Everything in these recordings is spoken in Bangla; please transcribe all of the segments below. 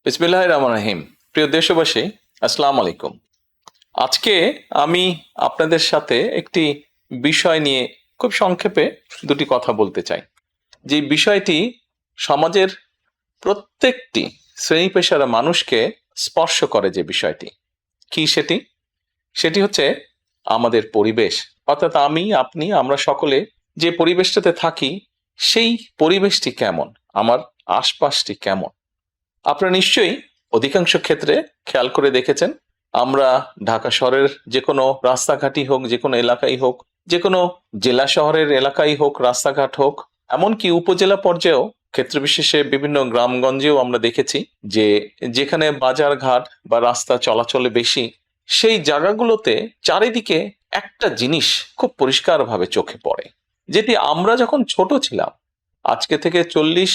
বিসমিল্লাহির রহমানির রহিম। প্রিয় দেশবাসী, আসসালামু আলাইকুম। আজকে আমি আপনাদের সাথে একটি বিষয় নিয়ে খুব সংক্ষেপে দুটি কথা বলতে চাই। যে বিষয়টি সমাজের প্রত্যেকটি শ্রেণী পেশার মানুষকে স্পর্শ করে। যে বিষয়টি কি সেটি সেটি হচ্ছে আমাদের পরিবেশ। অর্থাৎ আমি, আপনি, আমরা সকলে যে পরিবেশটাতে থাকি সেই পরিবেশটি কেমন, আমার আশপাশটি কেমন। আপনারা নিশ্চয়ই অধিকাংশ ক্ষেত্রে খেয়াল করে দেখেছেন, আমরা ঢাকা শহরের যে কোনো রাস্তাঘাটই হোক, যে কোনো এলাকাই হোক, যে কোনো জেলা শহরের এলাকাই হোক, রাস্তাঘাট হোক, এমনকি উপজেলা পর্যায়েও ক্ষেত্র বিশেষে বিভিন্ন গ্রামগঞ্জেও আমরা দেখেছি যে যেখানে বাজার ঘাট বা রাস্তা চলাচলে বেশি, সেই জায়গাগুলোতে চারিদিকে একটা জিনিস খুব পরিষ্কারভাবে চোখে পড়ে, যেটি আমরা যখন ছোট ছিলাম, আজকে থেকে 40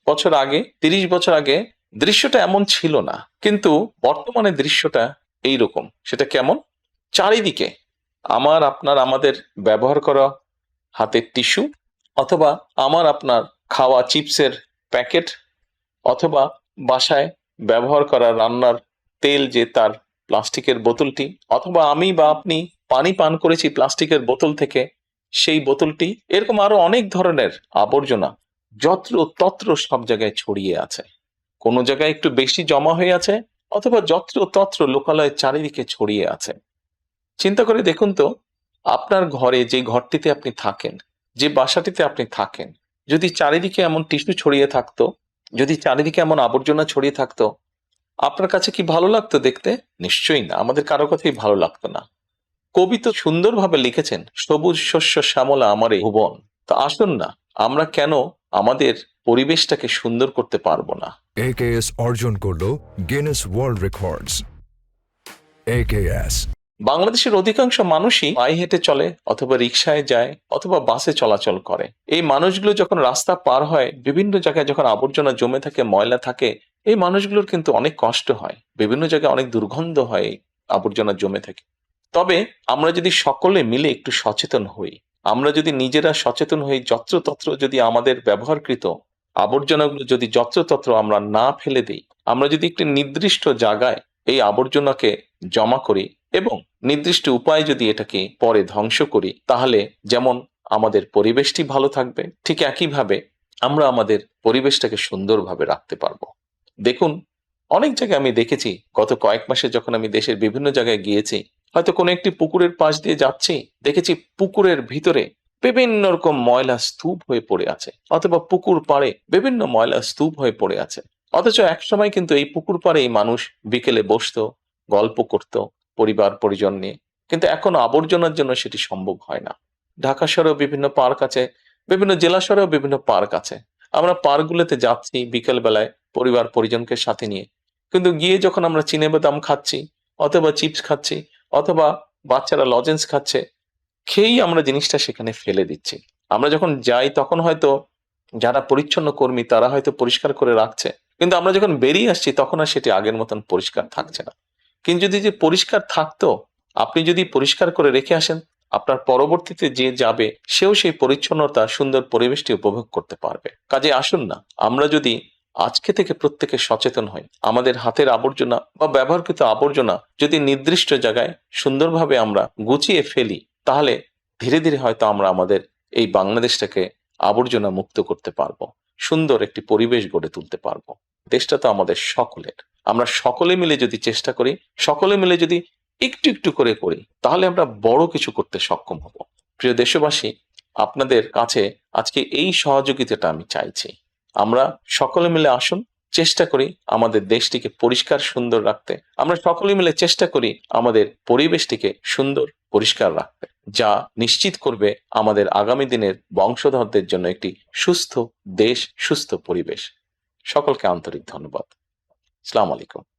বছর আগে, 30 বছর আগে দৃশ্যটা এমন ছিল না, কিন্তু বর্তমানে দৃশ্যটা এইরকম। সেটা কেমন? চারিদিকে আমার, আপনার, আমাদের ব্যবহার করা হাতের টিস্যু, অথবা আমার আপনার খাওয়া চিপসের প্যাকেট, অথবা বাসায় ব্যবহার করা রান্নার তেল, যে তার প্লাস্টিকের বোতলটি, অথবা আমি বা আপনি পানি পান করেছি প্লাস্টিকের বোতল থেকে, সেই বোতলটি, এরকম আরো অনেক ধরনের আবর্জনা যত্র তত্র সব জায়গায় ছড়িয়ে আছে। কোনো জায়গায় একটু বেশি জমা হয়ে আছে, অথবা যত্র তত্র লোকালয়ে চারিদিকে ছড়িয়ে আছে। চিন্তা করে দেখুন তো, আপনার ঘরে, যে ঘরটিতে আপনি থাকেন, যে বাসাটিতে আপনি থাকেন, যদি চারিদিকে এমন টিস্যু ছড়িয়ে থাকতো, যদি চারিদিকে এমন আবর্জনা ছড়িয়ে থাকতো, আপনার কাছে কি ভালো লাগতো দেখতে? নিশ্চয়ই না, আমাদের কারো কথাই ভালো লাগতো না। কবি তো সুন্দরভাবে লিখেছেন, সবুজ শস্য শ্যামলা আমার এই ভুবন। তো আসুন না, আমরা কেন আমাদের পরিবেশটাকে সুন্দর করতে পারবো না? AKS অর্জন করলো গিনেস ওয়ার্ল্ড রেকর্ডস। AKS বাংলাদেশের অধিকাংশ মানুষই পায়ে হেঁটে চলে, অথবা রিকশায় যায়, অথবা বাসে চলাচল করে। এই মানুষগুলো যখন রাস্তা পার হয়, বিভিন্ন জায়গায় যখন আবর্জনা জমে থাকে, ময়লা থাকে, এই মানুষগুলোর কিন্তু অনেক কষ্ট হয়, বিভিন্ন জায়গায় অনেক দুর্গন্ধ হয় এই আবর্জনা জমে থাকে। তবে আমরা যদি সকলে মিলে একটু সচেতন হই, আমরা যদি নিজেরা সচেতন হই, যত্রতত্র যদি আমাদের ব্যবহারকৃত আবর্জনাগুলো যদি যত্রতত্র আমরা না ফেলে দিই, আমরা যদি একটি নির্দিষ্ট জায়গায় এই আবর্জনাকে জমা করি এবং নির্দিষ্ট উপায়ে যদি এটাকে পরে ধ্বংস করি, তাহলে যেমন আমাদের পরিবেশটি ভালো থাকবে, ঠিক একইভাবে আমরা আমাদের পরিবেশটাকে সুন্দরভাবে রাখতে পারবো। দেখুন, অনেক জায়গায় আমি দেখেছি, গত কয়েক মাসে যখন আমি দেশের বিভিন্ন জায়গায় গিয়েছি, হয়তো কোনো একটি পুকুরের পাশ দিয়ে যাচ্ছি, দেখেছি পুকুরের ভিতরে বিভিন্ন রকম ময়লা স্তূপ হয়ে পড়ে আছে, অথবা পুকুর পাড়ে বিভিন্ন ময়লা স্তূপ হয়ে পড়ে আছে। অথচ একসময় কিন্তু এই পুকুর পাড়েই মানুষ বিকেলে বসতো, গল্প করত পরিবার পরিজন নিয়ে। কিন্তু এখন আবর্জনার জন্য সেটি সম্ভব হয় না। ঢাকা শহরেও বিভিন্ন পার্ক আছে, বিভিন্ন জেলা শহরেও বিভিন্ন পার্ক আছে। আমরা পার্কগুলোতে যাচ্ছি বিকেল বেলায় পরিবার পরিজনকে সাথে নিয়ে, কিন্তু গিয়ে যখন আমরা চিনে বাদাম খাচ্ছি, অথবা চিপস খাচ্ছি, অথবা বাচ্চারা লজেন্স খাচ্ছে, খেয়েই আমরা জিনিসটা সেখানে ফেলে দিচ্ছি। আমরা যখন যাই তখন হয়তো যারা পরিচ্ছন্ন কর্মী তারা হয়তো পরিষ্কার করে রাখছে, কিন্তু আমরা যখন বেরিয়ে আসছি তখন আর সেটি আগের মতন পরিষ্কার থাকছে না। কিন্তু যদি যে পরিষ্কার থাকতো, আপনি যদি পরিষ্কার করে রেখে আসেন, আপনার পরবর্তীতে যে যাবে সেও সেই পরিচ্ছন্নতা, সুন্দর পরিবেশটি উপভোগ করতে পারবে। কাজে আসুন না, আমরা যদি আজকে থেকে প্রত্যেকে সচেতন হই, আমাদের হাতের আবর্জনা বা ব্যবহৃত আবর্জনা যদি নির্দিষ্ট জায়গায় সুন্দরভাবে আমরা গুছিয়ে ফেলি, তাহলে ধীরে ধীরে হয়তো আমরা আমাদের এই বাংলাদেশটাকে আবর্জনা মুক্ত করতে পারবো, সুন্দর একটি পরিবেশ গড়ে তুলতে পারবো। দেশটা তো আমাদের সকলের। আমরা সকলে মিলে যদি চেষ্টা করি, সকলে মিলে যদি একটু একটু করে করি, তাহলে আমরা বড় কিছু করতে সক্ষম হব। প্রিয় দেশবাসী, আপনাদের কাছে আজকে এই সহযোগিতাটা আমি চাইছি। আমরা সকলে মিলে আসুন, চেষ্টা করি আমাদের দেশটিকে পরিষ্কার সুন্দর রাখতে। আমরা সকলে মিলে চেষ্টা করি আমাদের পরিবেশটিকে সুন্দর পরিষ্কার রাখতে, যা নিশ্চিত করবে আমাদের আগামী দিনের বংশধরদের জন্য একটি সুস্থ দেশ, সুস্থ পরিবেশ। সকলকে আন্তরিক ধন্যবাদ। আসসালামু আলাইকুম।